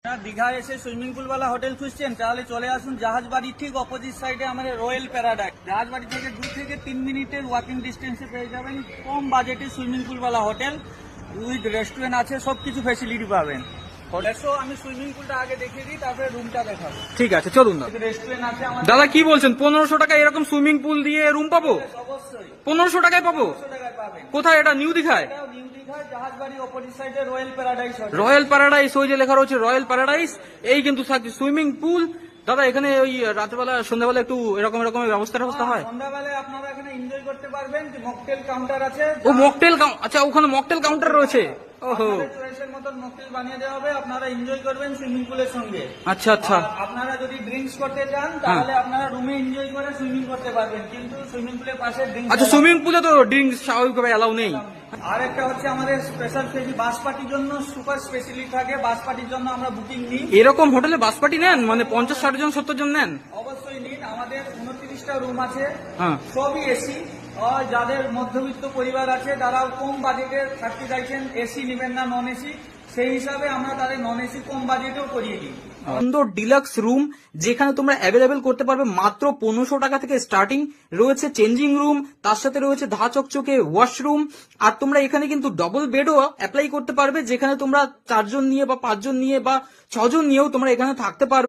দীঘায় এসে swimming pool वाला হোটেল খুঁজছেন তাহলে চলে আসুন জাহাজবাড়ির ঠিক অপোজিট সাইডে আমাদের রয়্যাল প্যারাডাইস। জাহাজবাড়ি থেকে 2 থেকে 3 মিনিটের ওয়াকিং ডিস্টেন্সে পেয়ে যাবেন কম বাজেটে সুইমিং পুল वाला হোটেল, উইথ রেস্টুরেন্ট আছে, সবকিছু ফ্যাসিলিটি পাবেন। হোটেলসও আমি সুইমিং পুলটা আগে দেখিয়ে দিই, তারপরে রুমটা দেখাবো। ঠিক আছে, চলুন না। রেস্টুরেন্ট আছে আমাদের। দাদা কি বলছেন, 1500 টাকায় এরকম সুইমিং পুল দিয়ে রুম পাবো? অবশ্যই 1500 টাকায় পাবো? 100 টাকায় পাবেন। কোথায় এটা? নিউ দীঘায়? এটাও নিউ দীঘায় জাহাজবাড়ি অপোজিট সাইডে royal paradise hotel. Royal paradise, ওই যে লেখা রয়েছে রয়্যাল প্যারাডাইস, এই কিন্তু সুইমিং পুল। দাদা এখানে ওই রাত্রেবেলা সন্ধ্যাবেলা একটু এরকম ব্যবস্থা হয়? সন্ধ্যাবেলায় আপনারা এখানে এনজয় করতে পারবেন, মকটেল কাউন্টার আছে। ও মকটেল, আচ্ছা ওখানে মকটেল কাউন্টার রয়েছে। ওহো, আপনাদের চয়েসের মতন মকটেল বানিয়ে দেওয়া হবে, আপনারা এনজয় করবেন সুইমিং পুলের সঙ্গে। আচ্ছা আচ্ছা। আর আপনারা যদি ড্রিঙ্কস করতে চান তাহলে আপনারা রুমে এনজয় করে সুইমিং করতে পারবেন, কিন্তু সুইমিং পুলের পাশে ড্রিঙ্কস। আচ্ছা, সুইমিং পুলে তো ড্রিঙ্কস স্বাভাবিকভাবে অ্যালাউ নেই। আর একটা হচ্ছে আমাদের স্পেশাল ফেসি বাস পার্টির জন্য সুপার স্পেশালি থাকে, বাস পার্টির জন্য আমরা বুকিং নিই। এরকম হোটেলে বাস পার্টি নেন? মানে 50-60 জন 70 জন নেন? অবশ্যই নিন, আমাদের 29টা রুম আছে, হ্যাঁ। সবই এসি। যাদের মধ্যবিত্ত পরিবার আছে তারা কম বাজেটে থাকতে চাইছেন, এসি নেবেন না নন এসি, সেই হিসাবে আমরা তাদের নন এসি কম বাজেটেও করিয়ে দিই। সুন্দর ডিলাক্স রুম যেখানে তোমরা অ্যাভেলেবেল করতে পারবে মাত্র 1500 টাকা থেকে স্টার্টিং। রয়েছে চেঞ্জিং রুম, তার সাথে রয়েছে ধা চকচকে ওয়াশরুম। আর তোমরা এখানে কিন্তু ডবল বেডও অ্যাপ্লাই করতে পারবে, যেখানে তোমরা 4 জন নিয়ে বা 5 জন নিয়ে বা 6 জন নিয়েও তোমরা এখানে থাকতে পারবে।